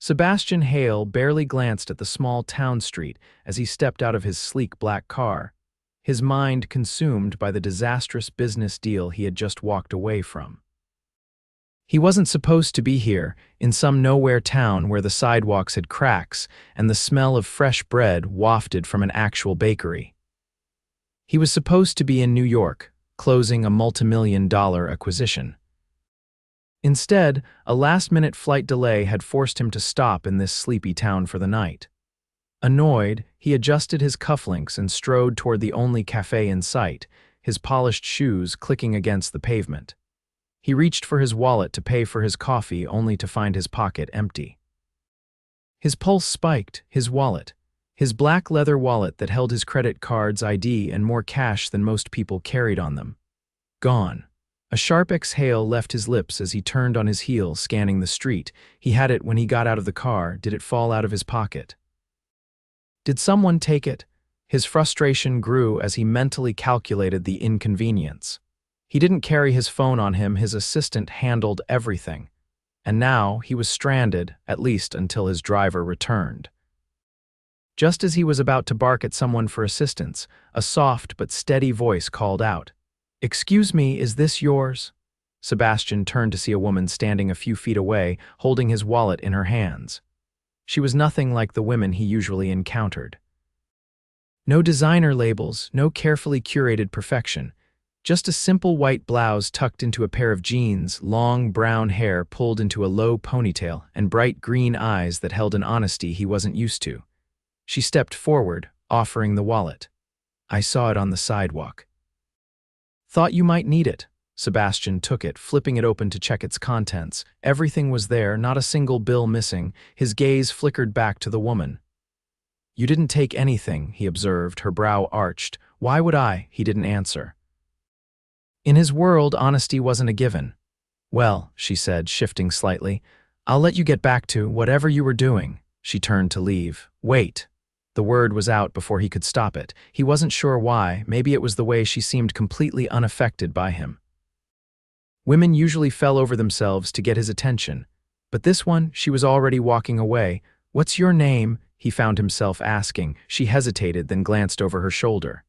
Sebastian Hale barely glanced at the small town street as he stepped out of his sleek black car, his mind consumed by the disastrous business deal he had just walked away from. He wasn't supposed to be here, in some nowhere town where the sidewalks had cracks and the smell of fresh bread wafted from an actual bakery. He was supposed to be in New York, closing a multimillion-dollar acquisition. Instead, a last-minute flight delay had forced him to stop in this sleepy town for the night. Annoyed, he adjusted his cufflinks and strode toward the only cafe in sight, his polished shoes clicking against the pavement. He reached for his wallet to pay for his coffee only to find his pocket empty. His pulse spiked, his black leather wallet that held his credit card's ID and more cash than most people carried on them. Gone. A sharp exhale left his lips as he turned on his heel, scanning the street. He had it when he got out of the car. Did it fall out of his pocket? Did someone take it? His frustration grew as he mentally calculated the inconvenience. He didn't carry his phone on him, his assistant handled everything. And now he was stranded, at least until his driver returned. Just as he was about to bark at someone for assistance, a soft but steady voice called out, "Excuse me, is this yours?" Sebastian turned to see a woman standing a few feet away, holding his wallet in her hands. She was nothing like the women he usually encountered. No designer labels, no carefully curated perfection. Just a simple white blouse tucked into a pair of jeans, long brown hair pulled into a low ponytail, and bright green eyes that held an honesty he wasn't used to. She stepped forward, offering the wallet. "I saw it on the sidewalk." "Thought you might need it." Sebastian took it, flipping it open to check its contents. Everything was there, not a single bill missing. His gaze flickered back to the woman. "You didn't take anything," he observed, her brow arched. "Why would I?" He didn't answer. In his world, honesty wasn't a given. "Well," she said, shifting slightly, "I'll let you get back to whatever you were doing." She turned to leave. "Wait." The word was out before he could stop it. He wasn't sure why. Maybe it was the way she seemed completely unaffected by him. Women usually fell over themselves to get his attention. But this one, she was already walking away. "What's your name?" he found himself asking. She hesitated, then glanced over her shoulder.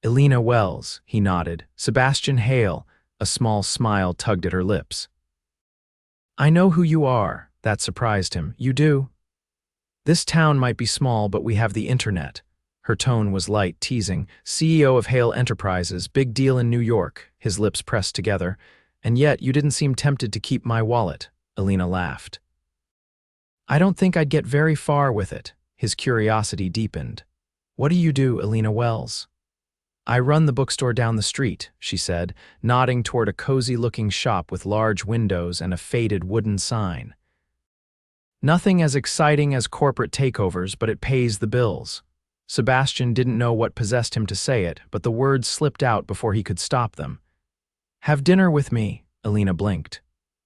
"Elena Wells," he nodded. "Sebastian Hale." A small smile tugged at her lips. "I know who you are." That surprised him. "You do?" "This town might be small, but we have the internet." Her tone was light, teasing. "CEO of Hale Enterprises, big deal in New York." His lips pressed together. "And yet you didn't seem tempted to keep my wallet." Elena laughed. "I don't think I'd get very far with it." His curiosity deepened. "What do you do, Elena Wells?" "I run the bookstore down the street," she said, nodding toward a cozy-looking shop with large windows and a faded wooden sign. "Nothing as exciting as corporate takeovers, but it pays the bills." Sebastian didn't know what possessed him to say it, but the words slipped out before he could stop them. "Have dinner with me," Elena blinked.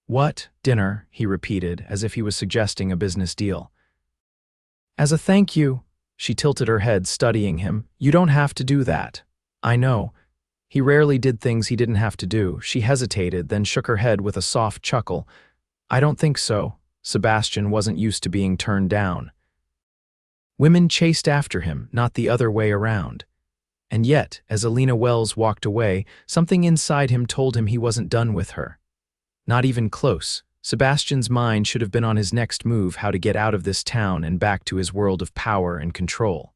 "What, dinner?" he repeated, as if he was suggesting a business deal. "As a thank you," she tilted her head, studying him. "You don't have to do that." "I know." He rarely did things he didn't have to do. She hesitated, then shook her head with a soft chuckle. "I don't think so." Sebastian wasn't used to being turned down. Women chased after him, not the other way around. And yet, as Elena Wells walked away, something inside him told him he wasn't done with her. Not even close. Sebastian's mind should have been on his next move, how to get out of this town and back to his world of power and control.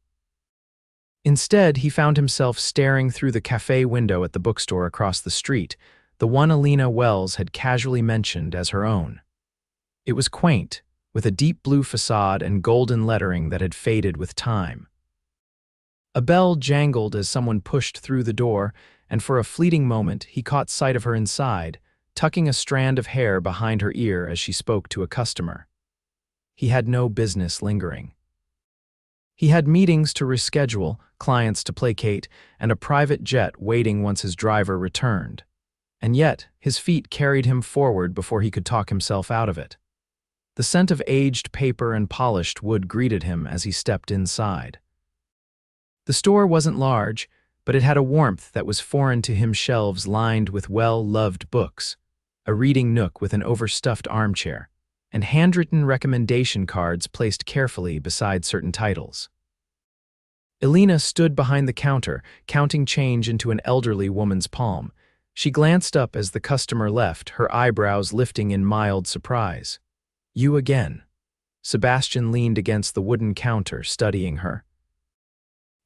Instead, he found himself staring through the cafe window at the bookstore across the street, the one Elena Wells had casually mentioned as her own. It was quaint, with a deep blue facade and golden lettering that had faded with time. A bell jangled as someone pushed through the door, and for a fleeting moment he caught sight of her inside, tucking a strand of hair behind her ear as she spoke to a customer. He had no business lingering. He had meetings to reschedule, clients to placate, and a private jet waiting once his driver returned. And yet, his feet carried him forward before he could talk himself out of it. The scent of aged paper and polished wood greeted him as he stepped inside. The store wasn't large, but it had a warmth that was foreign to him. Shelves lined with well-loved books, a reading nook with an overstuffed armchair, and handwritten recommendation cards placed carefully beside certain titles. Elena stood behind the counter, counting change into an elderly woman's palm. She glanced up as the customer left, her eyebrows lifting in mild surprise. "You again." Sebastian leaned against the wooden counter, studying her.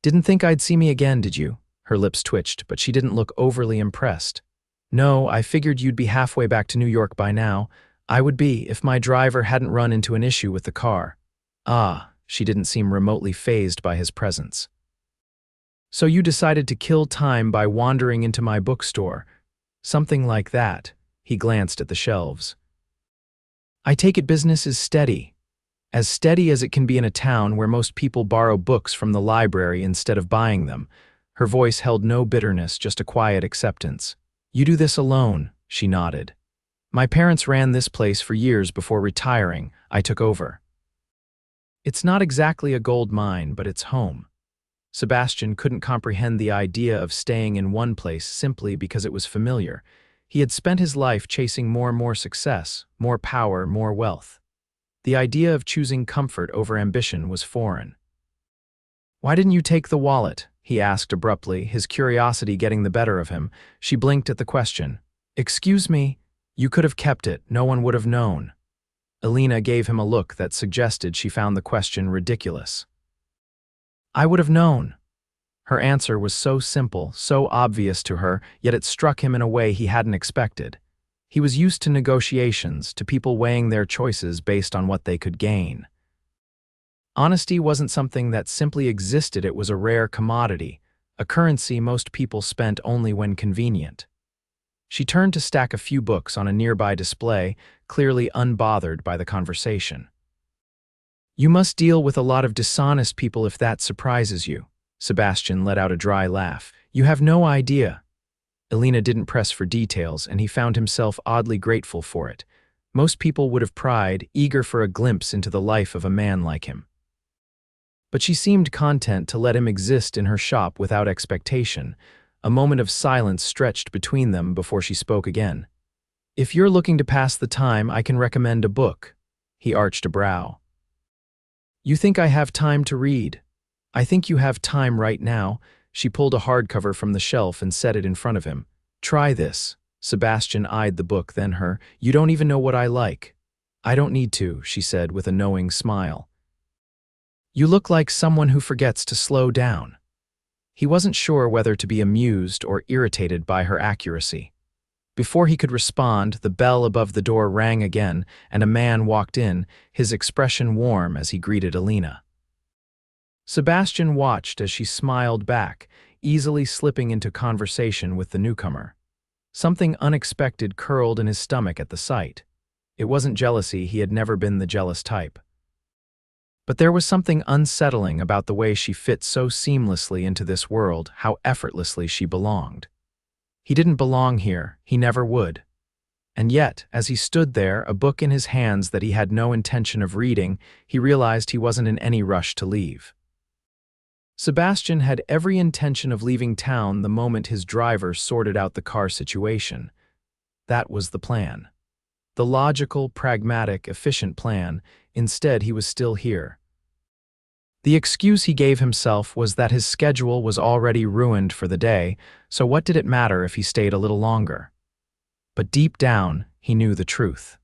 "Didn't think I'd see me again, did you?" Her lips twitched, but she didn't look overly impressed. "No, I figured you'd be halfway back to New York by now. I would be if my driver hadn't run into an issue with the car." Ah, she didn't seem remotely fazed by his presence. "So you decided to kill time by wandering into my bookstore. Something like that." He glanced at the shelves. "I take it business is steady. As steady as it can be in a town where most people borrow books from the library instead of buying them." Her voice held no bitterness, just a quiet acceptance. "You do this alone," she nodded. "My parents ran this place for years before retiring. I took over." "It's not exactly a gold mine, but it's home." Sebastian couldn't comprehend the idea of staying in one place simply because it was familiar. He had spent his life chasing more and more success, more power, more wealth. The idea of choosing comfort over ambition was foreign. "Why didn't you take the wallet?" he asked abruptly, his curiosity getting the better of him. She blinked at the question. "Excuse me, you could have kept it. No one would have known." Elena gave him a look that suggested she found the question ridiculous. "I would have known." Her answer was so simple, so obvious to her, yet it struck him in a way he hadn't expected. He was used to negotiations, to people weighing their choices based on what they could gain. Honesty wasn't something that simply existed, it was a rare commodity, a currency most people spent only when convenient. She turned to stack a few books on a nearby display, clearly unbothered by the conversation. "You must deal with a lot of dishonest people if that surprises you." Sebastian let out a dry laugh. "You have no idea." Elena didn't press for details, and he found himself oddly grateful for it. Most people would have pried, eager for a glimpse into the life of a man like him. But she seemed content to let him exist in her shop without expectation. A moment of silence stretched between them before she spoke again. "If you're looking to pass the time, I can recommend a book." He arched a brow. "You think I have time to read?" "I think you have time right now." She pulled a hardcover from the shelf and set it in front of him. "Try this." Sebastian eyed the book, then her. "You don't even know what I like." "I don't need to," she said with a knowing smile. "You look like someone who forgets to slow down." He wasn't sure whether to be amused or irritated by her accuracy. Before he could respond, the bell above the door rang again, and a man walked in, his expression warm as he greeted Elena. Sebastian watched as she smiled back, easily slipping into conversation with the newcomer. Something unexpected curled in his stomach at the sight. It wasn't jealousy, he had never been the jealous type. But there was something unsettling about the way she fit so seamlessly into this world, how effortlessly she belonged. He didn't belong here, he never would. And yet, as he stood there, a book in his hands that he had no intention of reading, he realized he wasn't in any rush to leave. Sebastian had every intention of leaving town the moment his driver sorted out the car situation. That was the plan. The logical, pragmatic, efficient plan. Instead, he was still here. The excuse he gave himself was that his schedule was already ruined for the day, so what did it matter if he stayed a little longer? But deep down, he knew the truth.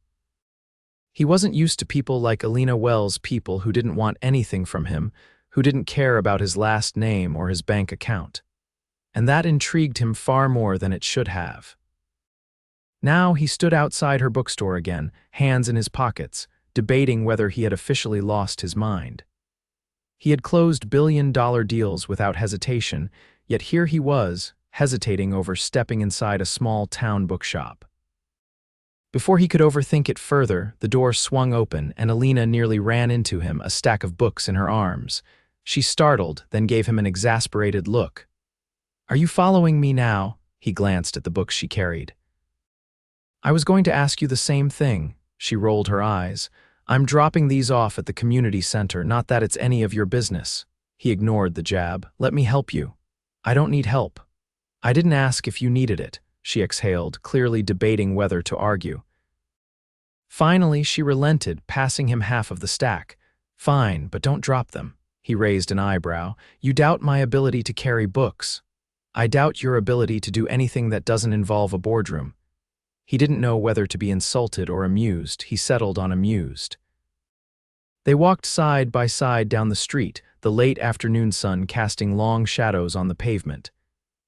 He wasn't used to people like Elena Wells, people who didn't want anything from him, who didn't care about his last name or his bank account. And that intrigued him far more than it should have. Now he stood outside her bookstore again, hands in his pockets, debating whether he had officially lost his mind. He had closed billion-dollar deals without hesitation, yet here he was, hesitating over stepping inside a small-town bookshop. Before he could overthink it further, the door swung open and Elena nearly ran into him, a stack of books in her arms. She startled, then gave him an exasperated look. "Are you following me now?" He glanced at the books she carried. "I was going to ask you the same thing." She rolled her eyes. "I'm dropping these off at the community center, not that it's any of your business." He ignored the jab. "Let me help you." "I don't need help." "I didn't ask if you needed it," she exhaled, clearly debating whether to argue. Finally, she relented, passing him half of the stack. Fine, but don't drop them. He raised an eyebrow. You doubt my ability to carry books. I doubt your ability to do anything that doesn't involve a boardroom. He didn't know whether to be insulted or amused. He settled on amused. They walked side by side down the street, the late afternoon sun casting long shadows on the pavement.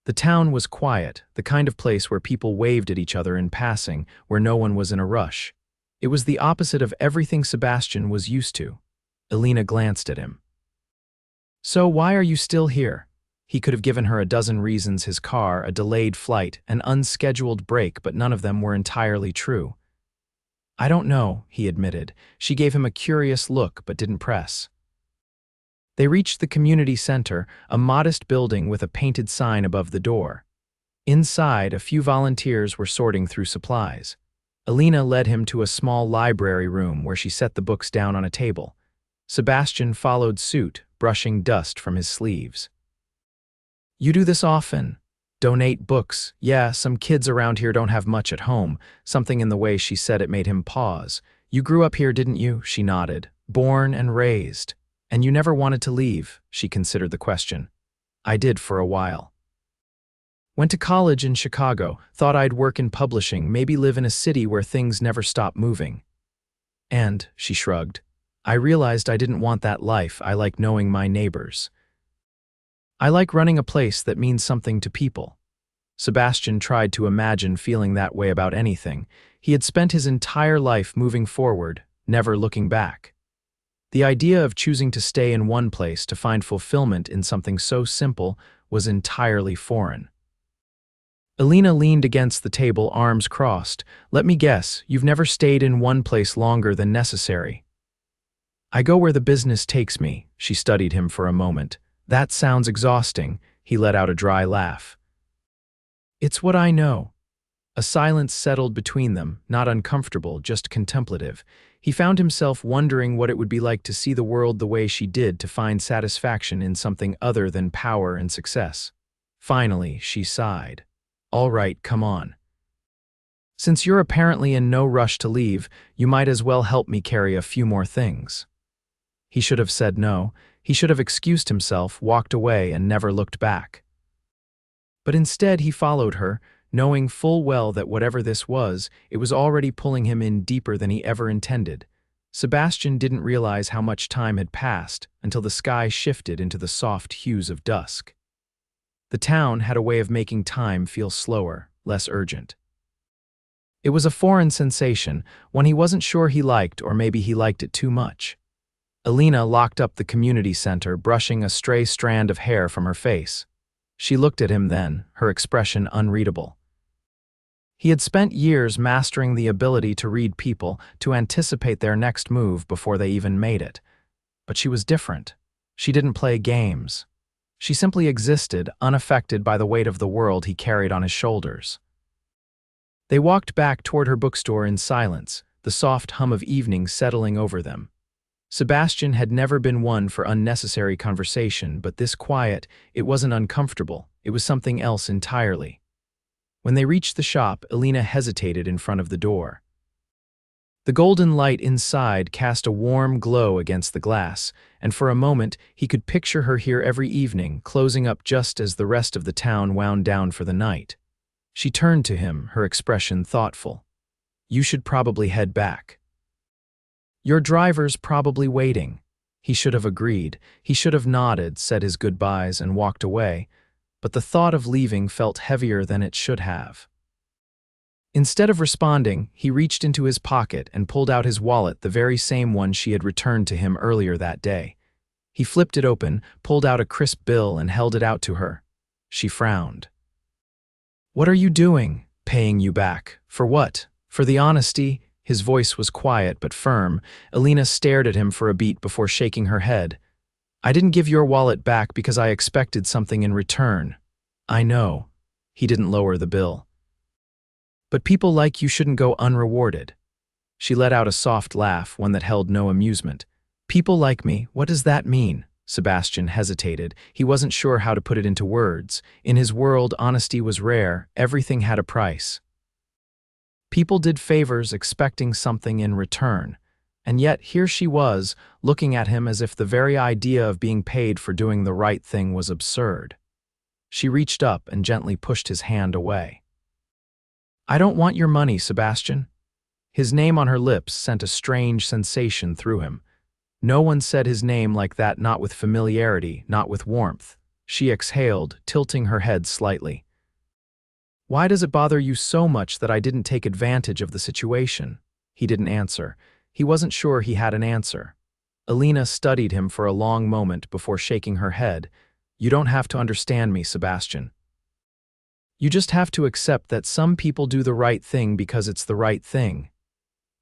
The town was quiet, the kind of place where people waved at each other in passing, where no one was in a rush. It was the opposite of everything Sebastian was used to. Elena glanced at him. So why are you still here? He could have given her a dozen reasons: his car, a delayed flight, an unscheduled break, but none of them were entirely true. I don't know, he admitted. She gave him a curious look, but didn't press. They reached the community center, a modest building with a painted sign above the door. Inside, a few volunteers were sorting through supplies. Elena led him to a small library room where she set the books down on a table. Sebastian followed suit, brushing dust from his sleeves. You do this often? Donate books. Yeah, some kids around here don't have much at home. Something in the way she said it made him pause. You grew up here, didn't you? She nodded. Born and raised. And you never wanted to leave? She considered the question. I did for a while. Went to college in Chicago, thought I'd work in publishing, maybe live in a city where things never stop moving. And, she shrugged, I realized I didn't want that life. I like knowing my neighbors. I like running a place that means something to people. Sebastian tried to imagine feeling that way about anything. He had spent his entire life moving forward, never looking back. The idea of choosing to stay in one place to find fulfillment in something so simple was entirely foreign. Elena leaned against the table, arms crossed. Let me guess, you've never stayed in one place longer than necessary. I go where the business takes me. She studied him for a moment. That sounds exhausting. He let out a dry laugh. It's what I know. A silence settled between them, not uncomfortable, just contemplative. He found himself wondering what it would be like to see the world the way she did, to find satisfaction in something other than power and success. Finally, she sighed. All right, come on. Since you're apparently in no rush to leave, you might as well help me carry a few more things. He should have said no. He should have excused himself, walked away, and never looked back. But instead he followed her, knowing full well that whatever this was, it was already pulling him in deeper than he ever intended. Sebastian didn't realize how much time had passed until the sky shifted into the soft hues of dusk. The town had a way of making time feel slower, less urgent. It was a foreign sensation, one he wasn't sure he liked, or maybe he liked it too much. Elena locked up the community center, brushing a stray strand of hair from her face. She looked at him then, her expression unreadable. He had spent years mastering the ability to read people, to anticipate their next move before they even made it. But she was different. She didn't play games. She simply existed, unaffected by the weight of the world he carried on his shoulders. They walked back toward her bookstore in silence, the soft hum of evening settling over them. Sebastian had never been one for unnecessary conversation, but this quiet, it wasn't uncomfortable, it was something else entirely. When they reached the shop, Elena hesitated in front of the door. The golden light inside cast a warm glow against the glass, and for a moment he could picture her here every evening, closing up just as the rest of the town wound down for the night. She turned to him, her expression thoughtful. You should probably head back. Your driver's probably waiting. He should have agreed. He should have nodded, said his goodbyes, and walked away, but the thought of leaving felt heavier than it should have. Instead of responding, he reached into his pocket and pulled out his wallet, the very same one she had returned to him earlier that day. He flipped it open, pulled out a crisp bill, and held it out to her. She frowned. What are you doing? Paying you back. For what? For the honesty? His voice was quiet but firm. Elena stared at him for a beat before shaking her head. I didn't give your wallet back because I expected something in return. I know. He didn't lower the bill. But people like you shouldn't go unrewarded. She let out a soft laugh, one that held no amusement. People like me, what does that mean? Sebastian hesitated. He wasn't sure how to put it into words. In his world, honesty was rare. Everything had a price. People did favors expecting something in return, and yet here she was, looking at him as if the very idea of being paid for doing the right thing was absurd. She reached up and gently pushed his hand away. "I don't want your money, Sebastian." His name on her lips sent a strange sensation through him. No one said his name like that, not with familiarity, not with warmth. She exhaled, tilting her head slightly. "Why does it bother you so much that I didn't take advantage of the situation?" He didn't answer. He wasn't sure he had an answer. Elena studied him for a long moment before shaking her head. "You don't have to understand me, Sebastian. You just have to accept that some people do the right thing because it's the right thing."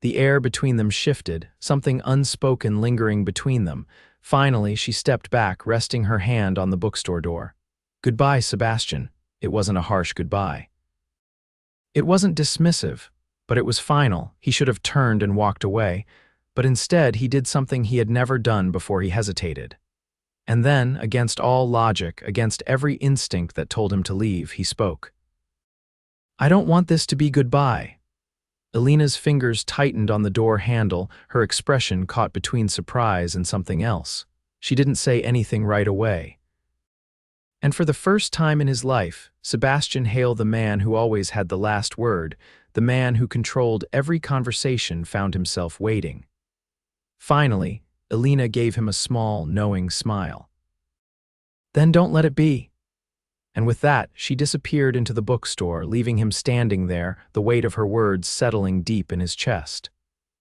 The air between them shifted, something unspoken lingering between them. Finally, she stepped back, resting her hand on the bookstore door. "Goodbye, Sebastian." It wasn't a harsh goodbye. It wasn't dismissive, but it was final. He should have turned and walked away, but instead he did something he had never done before. He hesitated. And then, against all logic, against every instinct that told him to leave, he spoke. "I don't want this to be goodbye." Elena's fingers tightened on the door handle, her expression caught between surprise and something else. She didn't say anything right away. And for the first time in his life, Sebastian Hale, the man who always had the last word, the man who controlled every conversation, found himself waiting. Finally, Elena gave him a small, knowing smile. "Then don't let it be." And with that, she disappeared into the bookstore, leaving him standing there, the weight of her words settling deep in his chest.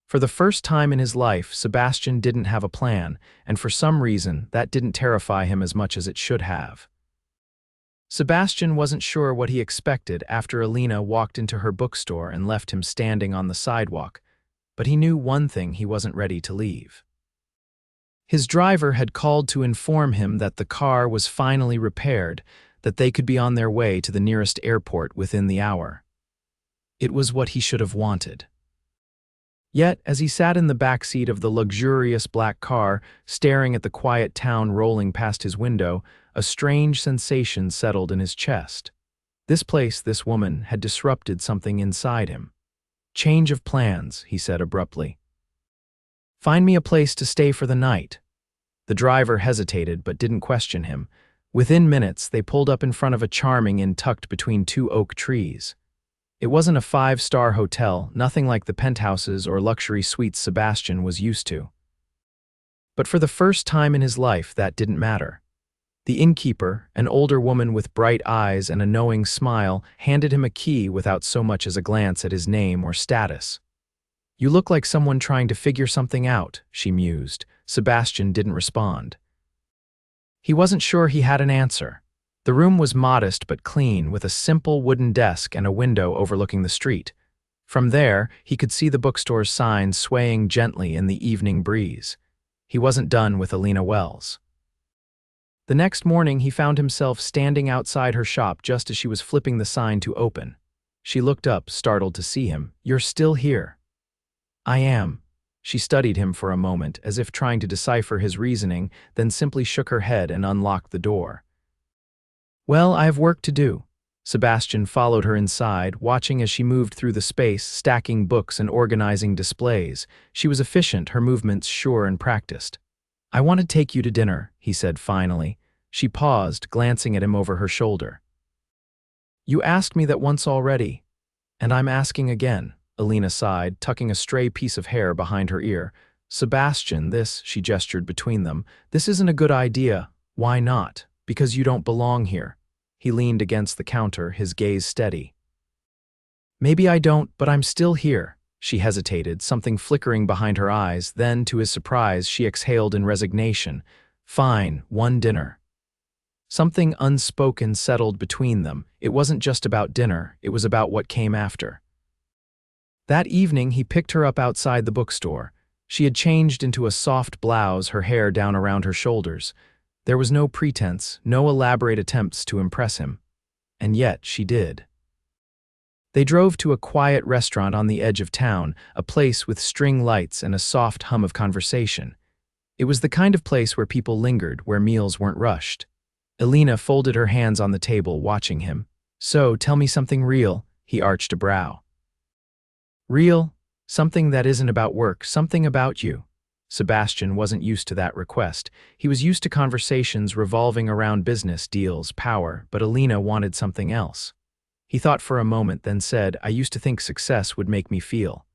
For the first time in his life, Sebastian didn't have a plan, and for some reason, that didn't terrify him as much as it should have. Sebastian wasn't sure what he expected after Elena walked into her bookstore and left him standing on the sidewalk, but he knew one thing: he wasn't ready to leave. His driver had called to inform him that the car was finally repaired, that they could be on their way to the nearest airport within the hour. It was what he should have wanted. Yet, as he sat in the back seat of the luxurious black car, staring at the quiet town rolling past his window, a strange sensation settled in his chest. This place, this woman, had disrupted something inside him. "Change of plans," he said abruptly. "Find me a place to stay for the night." The driver hesitated but didn't question him. Within minutes, they pulled up in front of a charming inn tucked between two oak trees. It wasn't a five-star hotel, nothing like the penthouses or luxury suites Sebastian was used to. But for the first time in his life, that didn't matter. The innkeeper, an older woman with bright eyes and a knowing smile, handed him a key without so much as a glance at his name or status. "You look like someone trying to figure something out," she mused. Sebastian didn't respond. He wasn't sure he had an answer. The room was modest but clean, with a simple wooden desk and a window overlooking the street. From there, he could see the bookstore's sign swaying gently in the evening breeze. He wasn't done with Elena Wells. The next morning, he found himself standing outside her shop just as she was flipping the sign to open. She looked up, startled to see him. "You're still here." "I am." She studied him for a moment, as if trying to decipher his reasoning, then simply shook her head and unlocked the door. "Well, I have work to do." Sebastian followed her inside, watching as she moved through the space, stacking books and organizing displays. She was efficient, her movements sure and practiced. "I want to take you to dinner," he said finally. She paused, glancing at him over her shoulder. "You asked me that once already, and I'm asking again." Elena sighed, tucking a stray piece of hair behind her ear. "Sebastian, this," she gestured between them, "this isn't a good idea." "Why not?" "Because you don't belong here." He leaned against the counter, his gaze steady. "Maybe I don't, but I'm still here." She hesitated, something flickering behind her eyes, then, to his surprise, she exhaled in resignation. "Fine, one dinner." Something unspoken settled between them. It wasn't just about dinner, it was about what came after. That evening, he picked her up outside the bookstore. She had changed into a soft blouse, her hair down around her shoulders. There was no pretense, no elaborate attempts to impress him. And yet, she did. They drove to a quiet restaurant on the edge of town, a place with string lights and a soft hum of conversation. It was the kind of place where people lingered, where meals weren't rushed. Elena folded her hands on the table, watching him. "So, tell me something real." He arched a brow. Real, something that isn't about work, something about you. Sebastian wasn't used to that request. He was used to conversations revolving around business, deals, power, but Elena wanted something else. He thought for a moment, then said, I used to think success would make me feel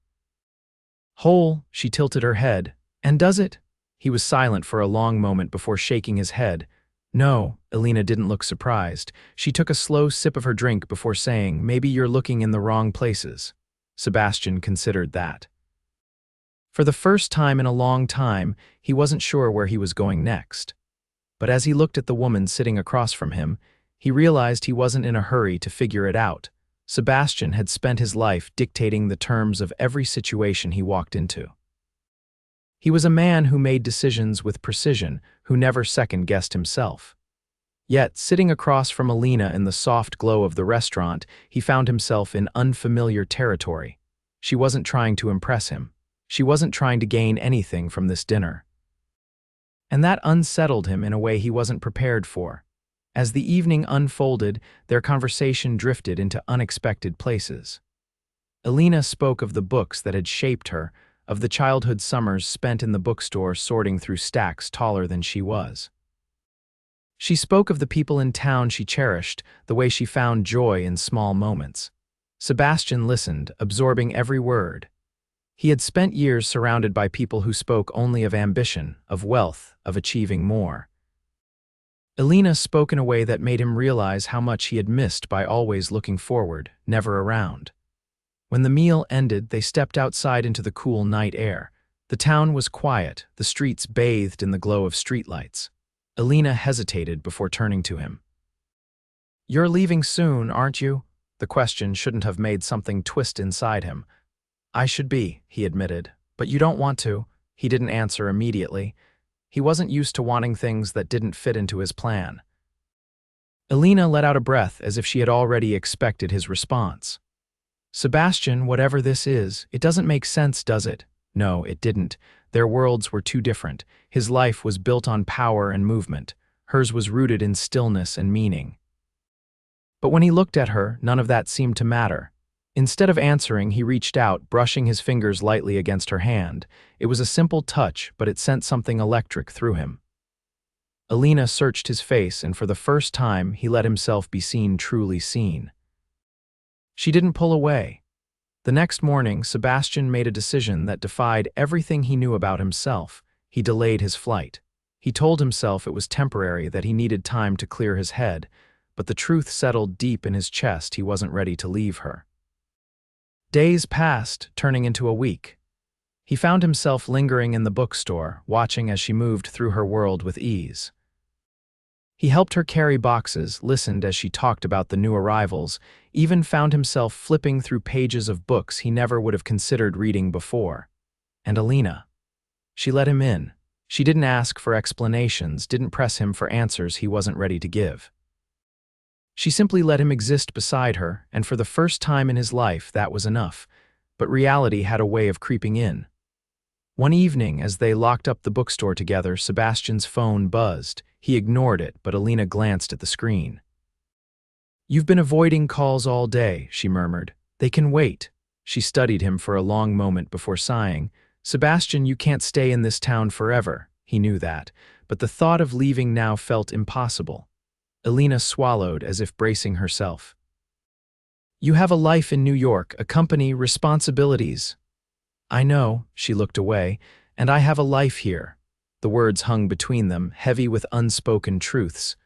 whole. She tilted her head. And does it? He was silent for a long moment before shaking his head. No, Elena didn't look surprised. She took a slow sip of her drink before saying, maybe you're looking in the wrong places. Sebastian considered that. For the first time in a long time, he wasn't sure where he was going next. But as he looked at the woman sitting across from him, he realized he wasn't in a hurry to figure it out. Sebastian had spent his life dictating the terms of every situation he walked into. He was a man who made decisions with precision, who never second-guessed himself. Yet, sitting across from Elena in the soft glow of the restaurant, he found himself in unfamiliar territory. She wasn't trying to impress him. She wasn't trying to gain anything from this dinner. And that unsettled him in a way he wasn't prepared for. As the evening unfolded, their conversation drifted into unexpected places. Elena spoke of the books that had shaped her, of the childhood summers spent in the bookstore sorting through stacks taller than she was. She spoke of the people in town she cherished, the way she found joy in small moments. Sebastian listened, absorbing every word. He had spent years surrounded by people who spoke only of ambition, of wealth, of achieving more. Elena spoke in a way that made him realize how much he had missed by always looking forward, never around. When the meal ended, they stepped outside into the cool night air. The town was quiet, the streets bathed in the glow of streetlights. Elena hesitated before turning to him. You're leaving soon, aren't you? The question shouldn't have made something twist inside him. I should be, he admitted. But you don't want to. He didn't answer immediately. He wasn't used to wanting things that didn't fit into his plan. Elena let out a breath as if she had already expected his response. Sebastian, whatever this is, it doesn't make sense, does it? No, it didn't. Their worlds were too different. His life was built on power and movement. Hers was rooted in stillness and meaning. But when he looked at her, none of that seemed to matter. Instead of answering, he reached out, brushing his fingers lightly against her hand. It was a simple touch, but it sent something electric through him. Elena searched his face, and for the first time, he let himself be seen, truly seen. She didn't pull away. The next morning, Sebastian made a decision that defied everything he knew about himself. He delayed his flight. He told himself it was temporary, that he needed time to clear his head, but the truth settled deep in his chest. He wasn't ready to leave her. Days passed, turning into a week. He found himself lingering in the bookstore, watching as she moved through her world with ease. He helped her carry boxes, listened as she talked about the new arrivals, even found himself flipping through pages of books he never would have considered reading before. And Elena. She let him in. She didn't ask for explanations, didn't press him for answers he wasn't ready to give. She simply let him exist beside her, and for the first time in his life, that was enough. But reality had a way of creeping in. One evening, as they locked up the bookstore together, Sebastian's phone buzzed. He ignored it, but Elena glanced at the screen. You've been avoiding calls all day, she murmured. They can wait. She studied him for a long moment before sighing. Sebastian, you can't stay in this town forever. He knew that, but the thought of leaving now felt impossible. Elena swallowed as if bracing herself. You have a life in New York, a company, responsibilities. I know, she looked away, and I have a life here. The words hung between them, heavy with unspoken truths.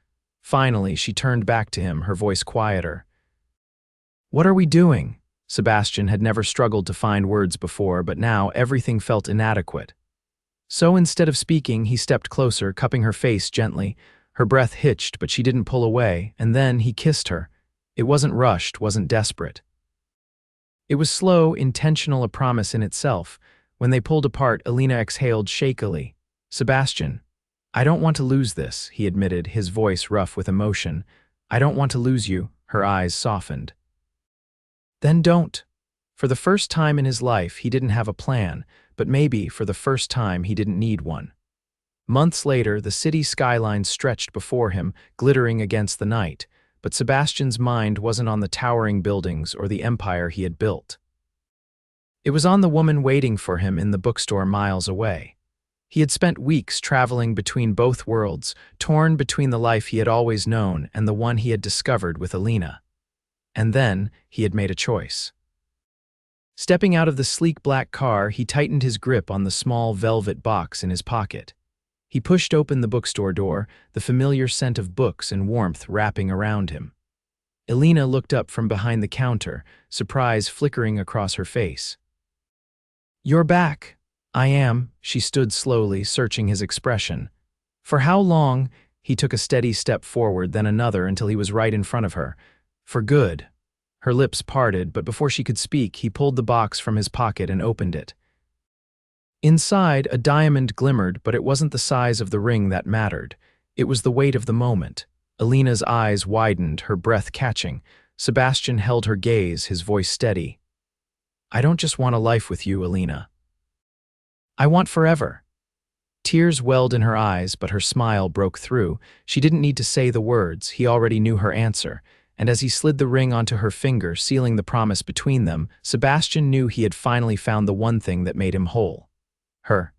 Finally, she turned back to him, her voice quieter. What are we doing? Sebastian had never struggled to find words before, but now everything felt inadequate. So instead of speaking, he stepped closer, cupping her face gently. Her breath hitched, but she didn't pull away, and then he kissed her. It wasn't rushed, wasn't desperate. It was slow, intentional, a promise in itself. When they pulled apart, Elena exhaled shakily. Sebastian, I don't want to lose this, he admitted, his voice rough with emotion. I don't want to lose you, her eyes softened. Then don't. For the first time in his life, he didn't have a plan, but maybe for the first time he didn't need one. Months later, the city skyline stretched before him, glittering against the night, but Sebastian's mind wasn't on the towering buildings or the empire he had built. It was on the woman waiting for him in the bookstore miles away. He had spent weeks traveling between both worlds, torn between the life he had always known and the one he had discovered with Elena. And then he had made a choice. Stepping out of the sleek black car, he tightened his grip on the small velvet box in his pocket. He pushed open the bookstore door, the familiar scent of books and warmth wrapping around him. Elena looked up from behind the counter, surprise flickering across her face. "You're back." "I am." She stood slowly, searching his expression. "For how long?" He took a steady step forward, then another, until he was right in front of her. "For good." Her lips parted, but before she could speak, he pulled the box from his pocket and opened it. Inside, a diamond glimmered, but it wasn't the size of the ring that mattered. It was the weight of the moment. Elena's eyes widened, her breath catching. Sebastian held her gaze, his voice steady. "I don't just want a life with you, Elena. I want forever." Tears welled in her eyes, but her smile broke through. She didn't need to say the words, he already knew her answer. And as he slid the ring onto her finger, sealing the promise between them, Sebastian knew he had finally found the one thing that made him whole. Her.